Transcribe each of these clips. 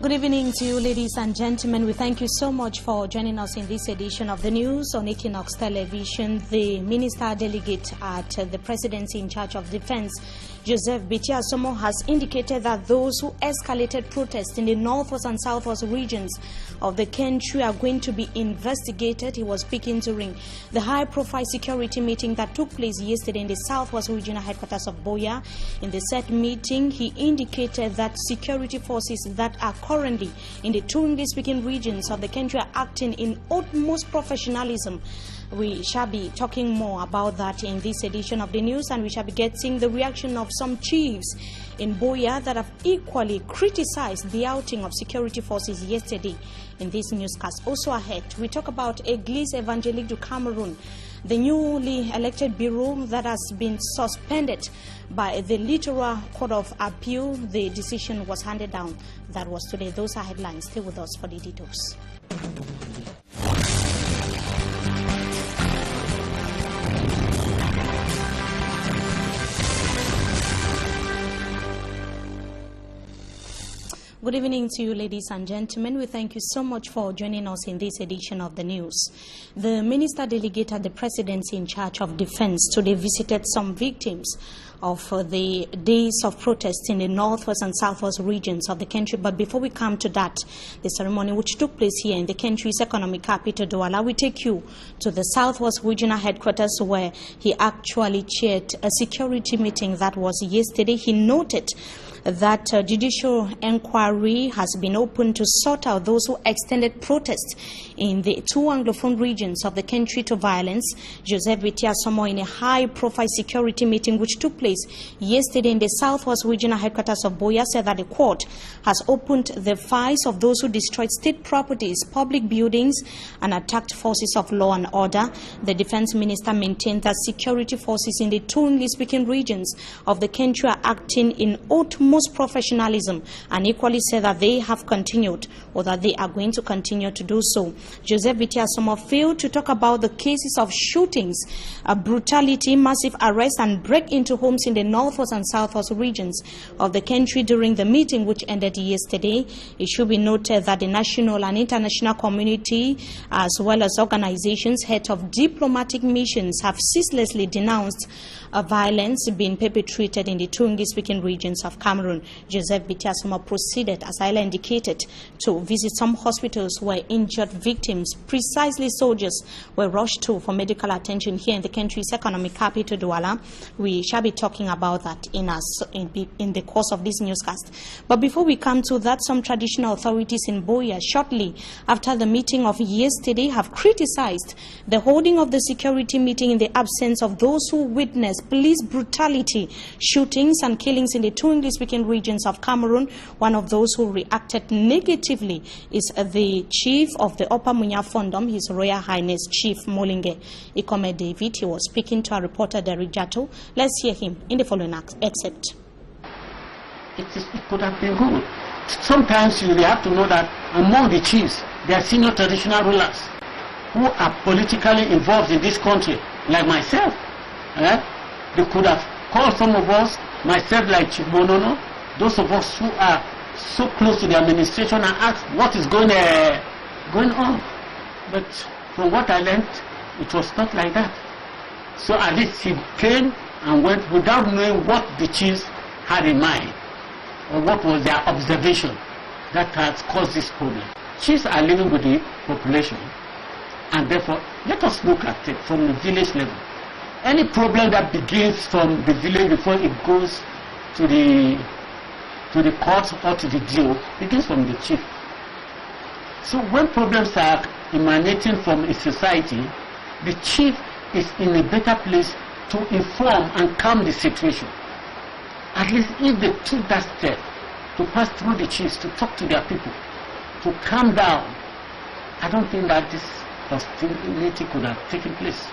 Good evening to you, ladies and gentlemen. We thank you so much for joining us in this edition of the news on Equinox Television. The Minister Delegate at the Presidency in charge of Defense, Joseph Bitiasomo, has indicated that those who escalated protests in the northwest and southwest regions of the country are going to be investigated. He was speaking during the high-profile security meeting that took place yesterday in the southwest regional headquarters of Boya. In the said meeting, he indicated that security forces that are currently in the two English-speaking regions of the country are acting in utmost professionalism. We shall be talking more about that in this edition of the news, and we shall be getting the reaction of some chiefs in Boya that have equally criticized the outing of security forces yesterday in this newscast. Also ahead, we talk about Église Évangélique du Cameroon, the newly elected bureau that has been suspended by the Littoral Court of Appeal. The decision was handed down. That was today. Those are headlines. Stay with us for the details. Good evening to you, ladies and gentlemen. We thank you so much for joining us in this edition of the news. The Minister Delegate at the Presidency in charge of Defense today visited some victims of the days of protest in the northwest and southwest regions of the country. But before we come to that, the ceremony which took place here in the country's economic capital, Douala, we take you to the southwest regional headquarters where he actually chaired a security meeting that was yesterday. He noted that judicial inquiry has been opened to sort out those who extended protests in the two Anglophone regions of the country to violence. Joseph Bitiasomo, in a high-profile security meeting which took place yesterday in the southwest regional headquarters of Boya, said that the court has opened the files of those who destroyed state properties, public buildings, and attacked forces of law and order. The defense minister maintained that security forces in the two English-speaking regions of the country are acting in utmost professionalism, and equally said that they have continued or that they are going to continue to do so. Joseph Bitiasomo failed to talk about the cases of shootings, brutality, massive arrests, and break into homes in the northwest and southwest regions of the country during the meeting which ended yesterday. It should be noted that the national and international community, as well as organizations, heads of diplomatic missions, have ceaselessly denounced violence being perpetrated in the two English-speaking regions of Cameroon. Joseph Bitiasomo proceeded, as I indicated, to visit some hospitals where injured victims, precisely soldiers, were rushed to for medical attention here in the country's economic capital, Douala. We shall be talking about that in the course of this newscast. But before we come to that, some traditional authorities in Boya, shortly after the meeting of yesterday, have criticized the holding of the security meeting in the absence of those who witnessed police brutality, shootings, and killings in the two English-speaking regions of Cameroon. One of those who reacted negatively is the chief of the Upper Munya Fondom, His Royal Highness Chief Molinge Ikome David. He was speaking to our reporter Derek Jato. Let's hear him in the following excerpt. It could have been good. Sometimes you have to know that among the chiefs, there are senior traditional rulers who are politically involved in this country, like myself. They could have called some of us, myself like Chief Bonono, those of us who are so close to the administration, and asked what is going on. But from what I learned, it was not like that. So at least he came and went without knowing what the chiefs had in mind or what was their observation that has caused this problem. Chiefs are living with the population, and therefore let us look at it from the village level. Any problem that begins from the village before it goes to the court or to the DO begins from the chief. So when problems are emanating from a society, the chief is in a better place to inform and calm the situation. At least if they took that step to pass through the chiefs, to talk to their people, to calm down, I don't think that this hostility could have taken place.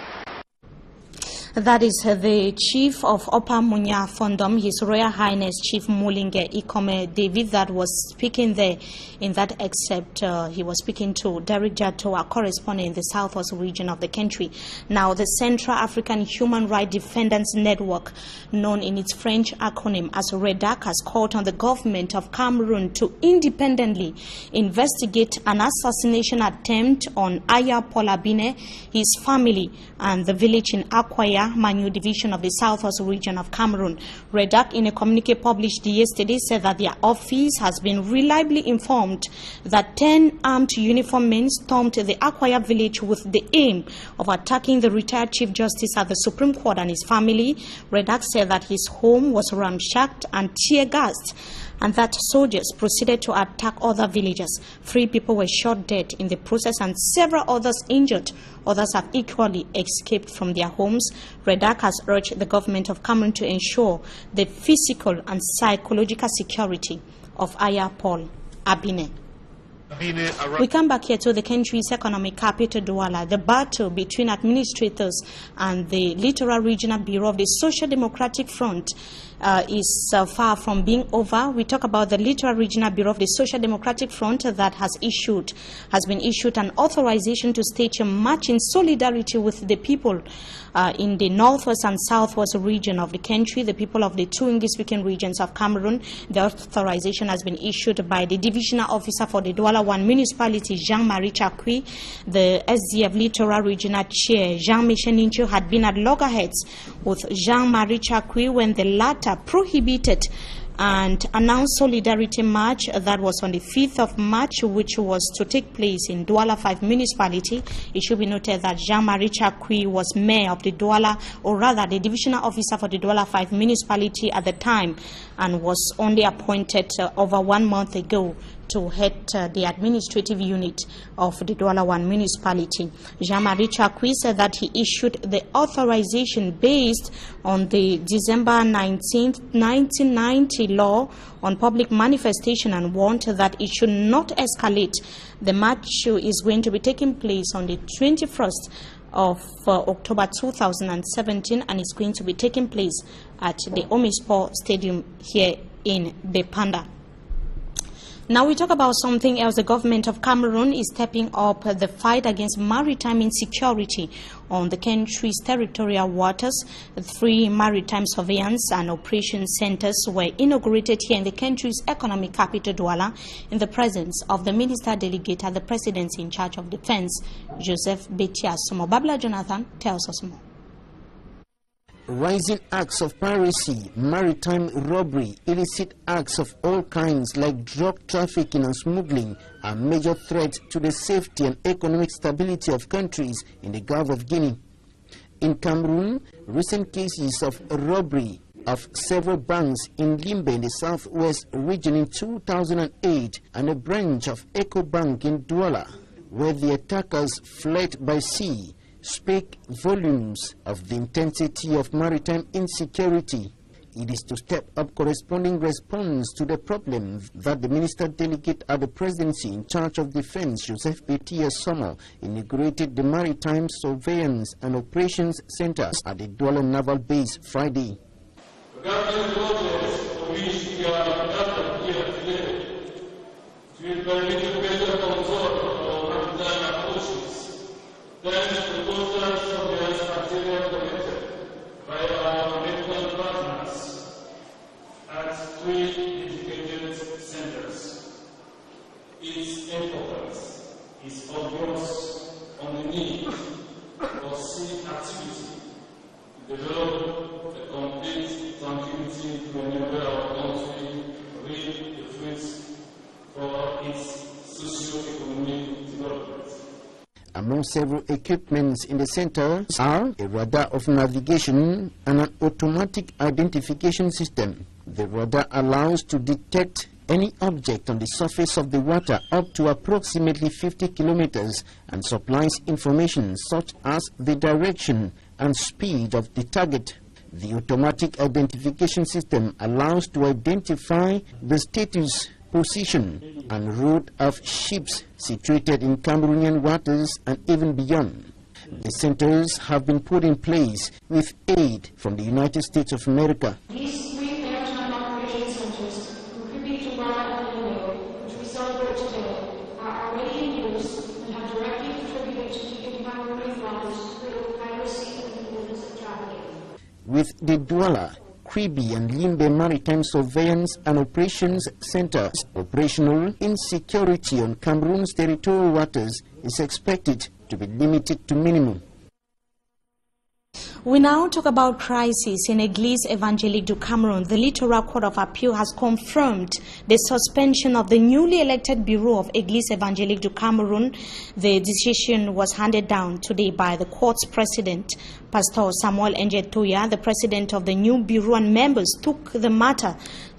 That is the Chief of Upper Munya Fondom, His Royal Highness Chief Mulinge Ikome David, that was speaking there. In that excerpt, he was speaking to Derek Jato, our correspondent in the southwest region of the country. Now, the Central African Human Rights Defenders Network, known in its French acronym as REDAC, has called on the government of Cameroon to independently investigate an assassination attempt on Aya Paul Abine, his family, and the village in Akwaya, Manu division of the southwest region of Cameroon. REDAC, in a communique published yesterday, said that their office has been reliably informed that 10 armed uniformed men stormed the Akwaya village with the aim of attacking the retired Chief Justice at the Supreme Court and his family. REDAC said that his home was ramshacked and tear-gassed, and that soldiers proceeded to attack other villagers. 3 people were shot dead in the process and several others injured. Others have equally escaped from their homes. REDAC has urged the government of Cameroon to ensure the physical and psychological security of Aya Paul Abine. We come back here to the country's economic capital, Douala. The battle between administrators and the Littoral Regional Bureau of the Social Democratic Front is far from being over. We talk about the Littoral Regional Bureau of the Social Democratic Front that has been issued an authorization to stage a march in solidarity with the people in the northwest and southwest region of the country, the people of the 2 English-speaking regions of Cameroon. The authorization has been issued by the Divisional Officer for the Douala 1 Municipality, Jean-Marie Chakwi. The SDF Littoral Regional Chair, Jean-Michel Nincho, had been at loggerheads with Jean-Marie Chakwi when the latter prohibited and announced solidarity march that was on the 5th of March, which was to take place in Douala 5 municipality. It should be noted that Jean-Marie Chakwi was mayor of the Douala, or rather the divisional officer for the Douala 5 municipality at the time, and was only appointed over 1 month ago to head the administrative unit of the Douala 1 municipality. Jean-Marie Chakwi said that he issued the authorization based on the December 19, 1990 law on public manifestation and warned that it should not escalate. The march is going to be taking place on the 21st of October 2017, and it's going to be taking place at the Omispor Stadium here in Bepanda. Now we talk about something else. The government of Cameroon is stepping up the fight against maritime insecurity on the country's territorial waters. 3 maritime surveillance and operation centers were inaugurated here in the country's economic capital, Douala, in the presence of the minister delegate at the presidency in charge of defense, Joseph Betia Somo. Babla Jonathan tells us more. Rising acts of piracy, maritime robbery, illicit acts of all kinds like drug trafficking and smuggling are major threats to the safety and economic stability of countries in the Gulf of Guinea. In Cameroon, recent cases of robbery of several banks in Limbe in the southwest region in 2008 and a branch of EcoBank in Douala, where the attackers fled by sea, speak volumes of the intensity of maritime insecurity. It is to step up corresponding response to the problem that the Minister Delegate at the Presidency in charge of Defense, Joseph Betia Somo, inaugurated the Maritime Surveillance and Operations Center at the Douala Naval Base Friday. Its importance is obvious on the need for sea activity to develop a complete tranquility to enable our country reap the fruits for its socio-economic development. Among several equipments in the center are a radar of navigation and an automatic identification system. The radar allows to detect any object on the surface of the water up to approximately 50 kilometers and supplies information such as the direction and speed of the target. The automatic identification system allows to identify the status, position and route of ships situated in Cameroonian waters and even beyond. The centers have been put in place with aid from the United States of America. These 3 maritime operation centers, Kribi, Dubai, and Leo, which we celebrate today, are already in use and have directly contributed to keeping Cameroon relief through piracy and business trafficking. With the Douala, Kribi and Limbe Maritime Surveillance and Operations Centers operational, insecurity on Cameroon's territorial waters is expected to be limited to minimum. We now talk about crisis in Église Evangélique du Cameroun. The Littoral Court of Appeal has confirmed the suspension of the newly elected Bureau of Église Evangélique du Cameroun. The decision was handed down today by the court's president, Pastor Samuel Njetoya. The president of the new bureau and members took the matter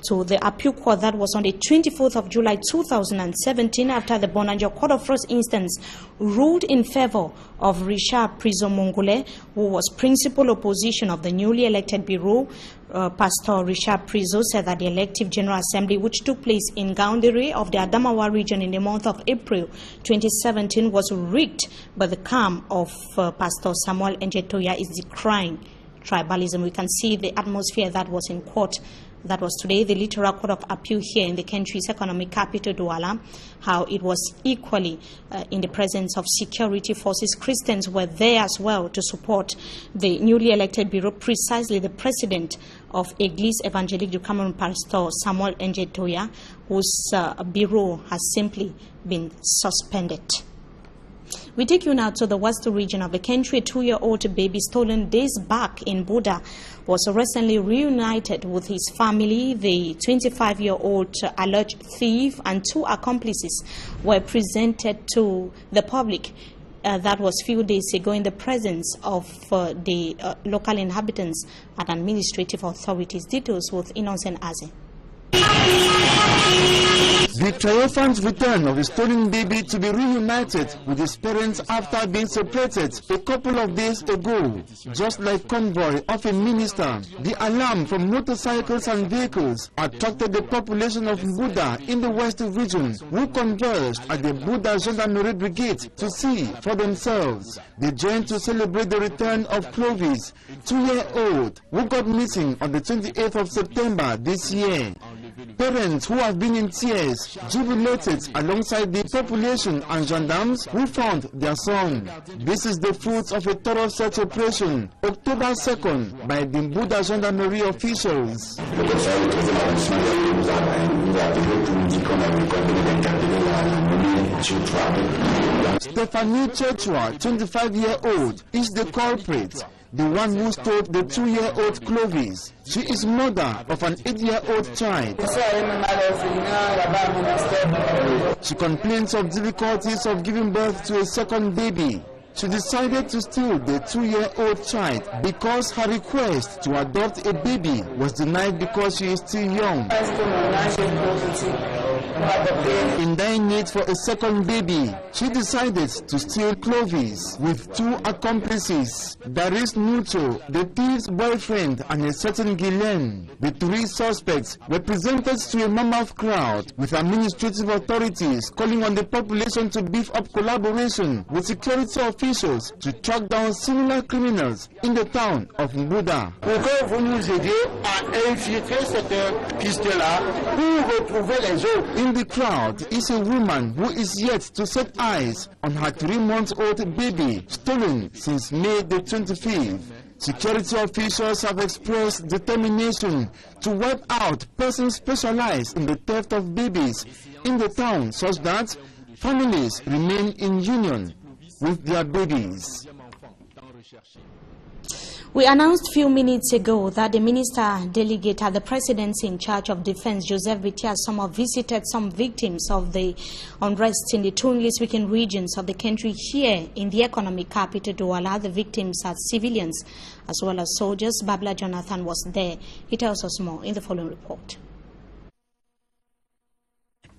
to the appeal court. That was on the 24th of July 2017 after the Bonanjo Court of First Instance ruled in favor of Richard Prizo-Mongole, who was principal opposition of the newly elected bureau. Pastor Richard Prizo said that the elective General Assembly, which took place in Gaoundéré of the Adamawa region in the month of April 2017, was rigged, but the calm of Pastor Samuel Njetoya is decrying tribalism. We can see the atmosphere that was in court. That was today, the Littoral Court of Appeal here in the country's economic capital, Douala, how it was equally in the presence of security forces. Christians were there as well to support the newly elected bureau, precisely the president of Église Evangélique du Cameroun, Pastor Samuel Njetoya, whose bureau has simply been suspended. We take you now to the western region of the country. A 2-year-old baby stolen days back in Buda was recently reunited with his family. The 25-year-old alleged thief and 2 accomplices were presented to the public. That was a few days ago in the presence of the local inhabitants and administrative authorities. Details with Innocent Aze. The triumphant return of a stolen baby to be reunited with his parents after being separated a couple of days ago. Just like convoy of a minister, the alarm from motorcycles and vehicles attracted the population of Buda in the western region, who converged at the Buda Gendarmerie Brigade to see for themselves. They joined to celebrate the return of Clovis, 2-year-old, who got missing on the 28th of September this year. Parents who have been in tears jubilated alongside the population and gendarmes who found their son. This is the fruit of a thorough search operation, October 2nd, by the Buda Gendarmerie officials. Stephanie Chechwa, 25-year-old, is the culprit. The one who stole the 2-year-old Clovis. She is mother of an 8-year-old child. She complains of difficulties of giving birth to a second baby. She decided to steal the 2-year-old child because her request to adopt a baby was denied because she is still young. In dire need for a second baby, she decided to steal Clovis with 2 accomplices. There is Nucho, the thief's boyfriend, and a certain Guylaine. The 3 suspects were presented to a mammoth crowd, with administrative authorities calling on the population to beef up collaboration with security officials to track down similar criminals in the town of Mbuda. Pourquoi vous nous aider à infiltrer cette piste-là pour retrouver les autres? In the crowd is a woman who is yet to set eyes on her 3-month-old baby, stolen since May the 25th. Security officials have expressed determination to wipe out persons specialized in the theft of babies in the town, such that families remain in union with their babies. We announced a few minutes ago that the minister delegate at the presidency in charge of defense, Joseph Bitia Sommer, visited some victims of the unrest in the 2 English-speaking regions of the country here in the economic capital, Douala. The victims are civilians as well as soldiers. Babla Jonathan was there. He tells us more in the following report.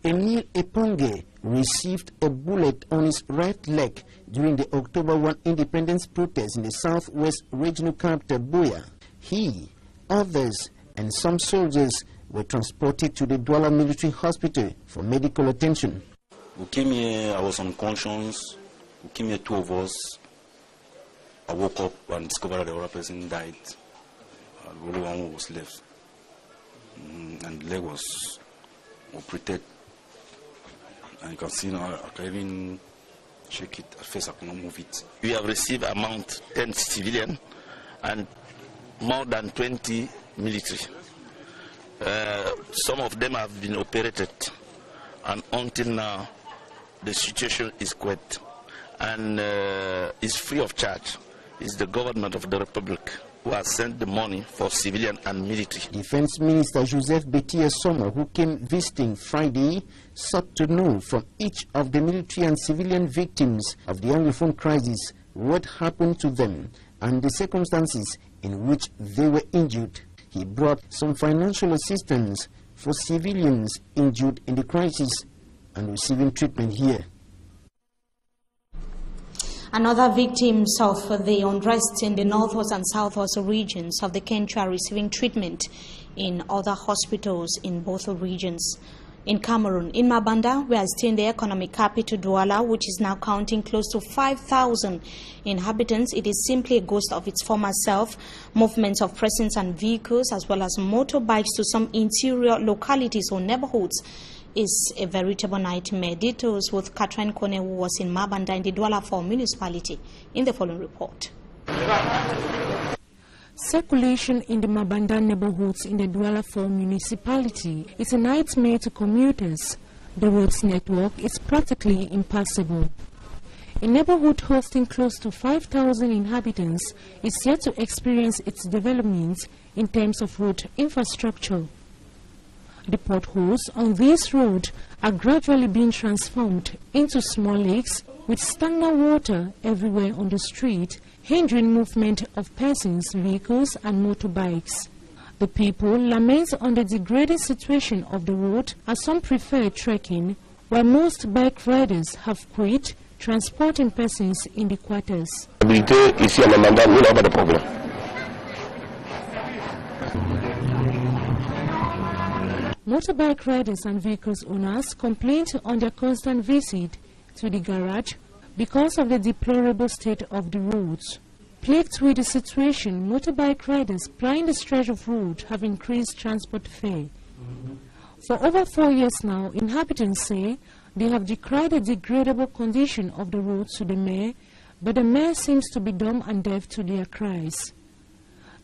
Emile Eponge received a bullet on his right leg during the October 1 independence protest in the southwest regional capital, Buea. He, others, and some soldiers were transported to the Douala military hospital for medical attention. We came here, I was unconscious. We came here, 2 of us. I woke up and discovered that the other person died. The only one who was left. And the leg was operated. And you can see now I can even shake it. At first I cannot move it. We have received amount 10 civilian and more than 20 military. Some of them have been operated, and until now the situation is quite and is free of charge. It's the government of the Republic who has sent the money for civilian and military. Defense Minister Joseph Betia Sommer, who came visiting Friday, sought to know from each of the military and civilian victims of the Anglophone crisis what happened to them and the circumstances in which they were injured. He brought some financial assistance for civilians injured in the crisis and receiving treatment here. Another victims of the unrest in the northwest and southwest regions of the country are receiving treatment in other hospitals in both regions. In Cameroon, in Mabanda, we are still in the economic capital Douala, which is now counting close to 5,000 inhabitants. It is simply a ghost of its former self. Movements of persons and vehicles, as well as motorbikes to some interior localities or neighborhoods, is a veritable nightmare. Details with Catherine Kone, who was in Mabanda in the Douala 4 municipality, in the following report. Circulation in the Mabanda neighborhoods in the Douala 4 municipality is a nightmare to commuters. The roads network is practically impassable. A neighborhood hosting close to 5,000 inhabitants is yet to experience its development in terms of road infrastructure. The potholes on this road are gradually being transformed into small lakes with stagnant water everywhere on the street, hindering movement of persons, vehicles and motorbikes. The people lament on the degrading situation of the road, as some prefer trekking, while most bike riders have quit transporting persons in the quarters. Ici à Mabanda, nous n'avons pas de problème. Motorbike riders and vehicles owners complained on their constant visit to the garage because of the deplorable state of the roads. Plagued with the situation, motorbike riders plying the stretch of road have increased transport fare. For over 4 years now, inhabitants say they have decried the degradable condition of the roads to the mayor, but the mayor seems to be dumb and deaf to their cries.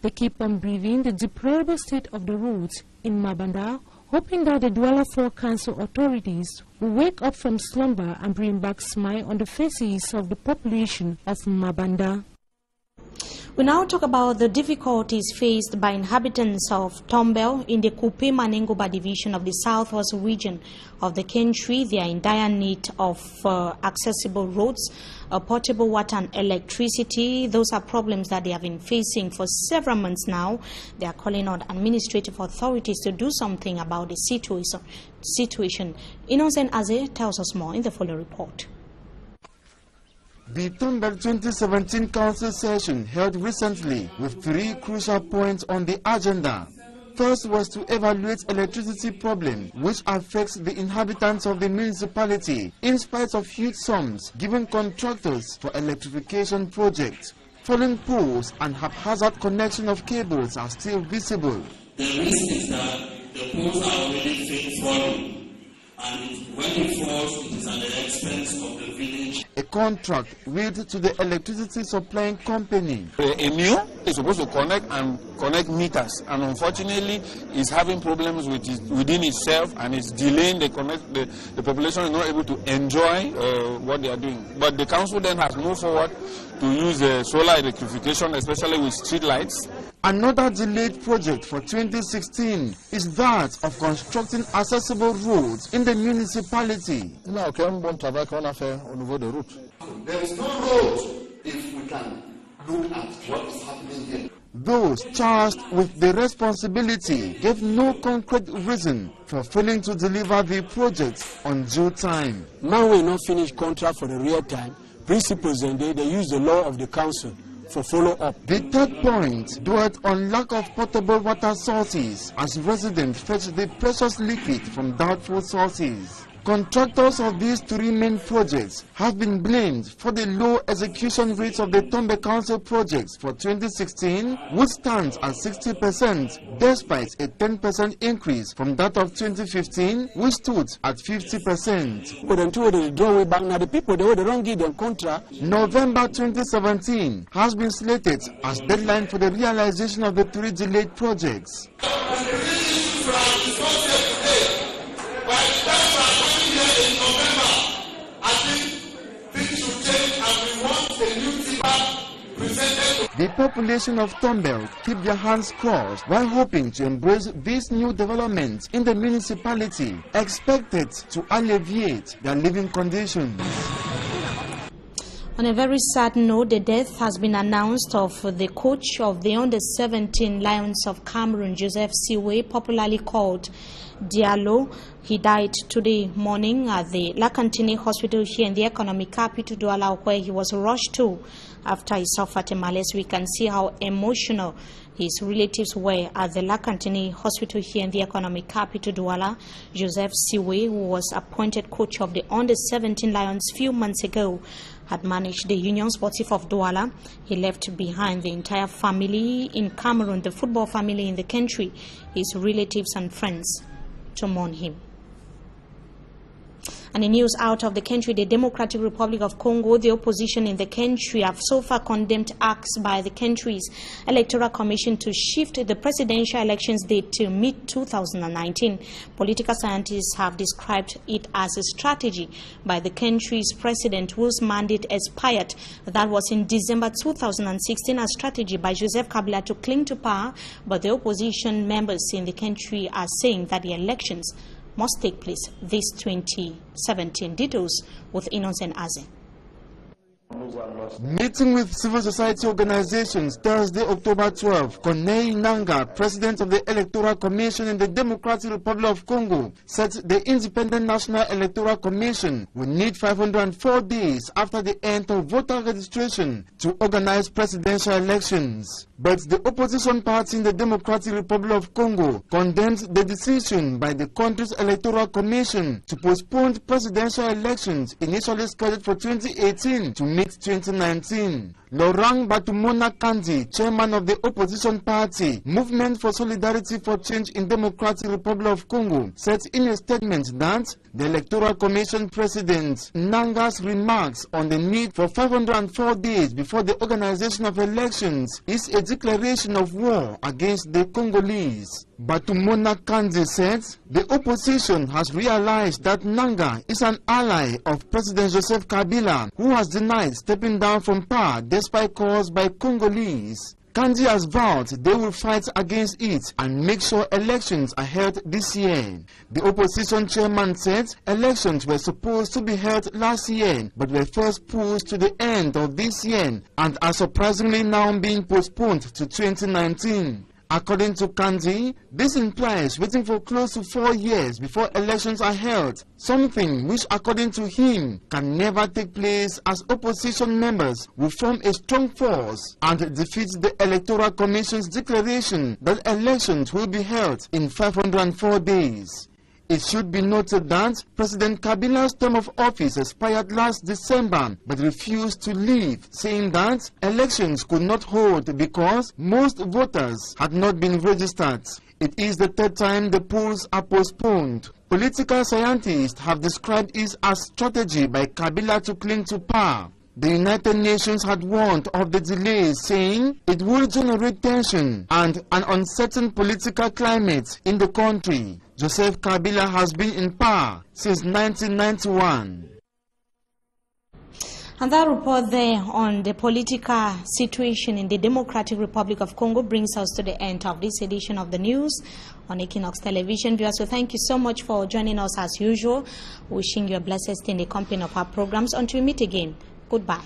They keep on breathing the deplorable state of the roads in Mabanda, hoping that the Douala 4 Council authorities will wake up from slumber and bring back smile on the faces of the population of Mabanda. We now talk about the difficulties faced by inhabitants of Tombel in the Kupe Manengoba division of the southwest region of the country. They are in dire need of accessible roads, potable water and electricity. Those are problems that they have been facing for several months now. They are calling on administrative authorities to do something about the situation. Innocent Aze tells us more in the following report. The Tombel 2017 Council session held recently with 3 crucial points on the agenda. First was to evaluate electricity problem which affects the inhabitants of the municipality in spite of huge sums given contractors for electrification projects. Falling poles and haphazard connection of cables are still visible. The risk is that the poles are already falling, and when it falls, it is at the expense of the village. A contract willed to the electricity supplying company. A MEO is supposed to connect meters, and unfortunately is having problems within itself, and it's delaying the population is not able to enjoy what they are doing. But the council then has moved forward to use solar electrification, especially with street lights. Another delayed project for 2016 is that of constructing accessible roads in the municipality. There is no road if we can look at what is happening here. Those charged with the responsibility gave no concrete reason for failing to deliver the project on due time. Now we not finish contract for the real time. Principals and they use the law of the council for follow-up. The third point dwelt on lack of potable water sources as residents fetch the precious liquid from doubtful sources. Contractors of these three main projects have been blamed for the low execution rates of the Tombe Council projects for 2016, which stands at 60%, despite a 10% increase from that of 2015, which stood at 50%. November 2017 has been slated as deadline for the realization of the three delayed projects. The population of Tombel keep their hands crossed while hoping to embrace these new developments in the municipality, expected to alleviate their living conditions. On a very sad note, the death has been announced of the coach of the under-17 Lions of Cameroon, Joseph Siwe, popularly called Diallo. He died today morning at the Lakantini Hospital here in the economic capital, Douala, where he was rushed to after he suffered a malaise. We can see how emotional his relatives were at the Lakantini Hospital here in the economic capital, Douala. Joseph Siwe, who was appointed coach of the under-17 Lions few months ago, had managed the Union Sportif of Douala. He left behind the entire family in Cameroon, the football family in the country, his relatives and friends to mourn him. And in news out of the country, the Democratic Republic of Congo, the opposition in the country have so far condemned acts by the country's Electoral Commission to shift the presidential elections date to mid-2019. Political scientists have described it as a strategy by the country's president, whose mandate expired. That was in December 2016, a strategy by Joseph Kabila to cling to power, but the opposition members in the country are saying that the elections must take place this 2017. Details with Innocent Aze. Meeting with civil society organizations Thursday, October 12, Corneille Nangaa, president of the Electoral Commission in the Democratic Republic of Congo, said the Independent National Electoral Commission will need 504 days after the end of voter registration to organize presidential elections. But the opposition party in the Democratic Republic of Congo condemned the decision by the country's Electoral Commission to postpone presidential elections initially scheduled for 2018 to mid-2019. Laurent Batumona Kandi, chairman of the opposition party Movement for Solidarity for Change in Democratic Republic of Congo, said in a statement that the Electoral Commission President Nangaa's remarks on the need for 504 days before the organization of elections is a declaration of war against the Congolese. Batumona Kandi said the opposition has realized that Nangaa is an ally of President Joseph Kabila, who has denied stepping down from power despite calls by Congolese. Kandi has vowed they will fight against it and make sure elections are held this year. The opposition chairman said elections were supposed to be held last year but were first pushed to the end of this year and are surprisingly now being postponed to 2019. According to Kandi, this implies waiting for close to 4 years before elections are held, something which, according to him, can never take place as opposition members will form a strong force and defeat the Electoral Commission's declaration that elections will be held in 504 days. It should be noted that President Kabila's term of office expired last December but refused to leave, saying that elections could not hold because most voters had not been registered. It is the third time the polls are postponed. Political scientists have described it as strategy by Kabila to cling to power. The United Nations had warned of the delays, saying it will generate tension and an uncertain political climate in the country. Joseph Kabila has been in power since 1991. And that report there on the political situation in the Democratic Republic of Congo brings us to the end of this edition of the news on Equinox Television. Viewers, so thank you so much for joining us as usual. Wishing you a blessed stay in the company of our programs. Until we meet again, goodbye.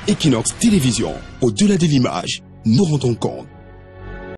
Equinox Télévision, au-delà de l'image, nous rendons compte.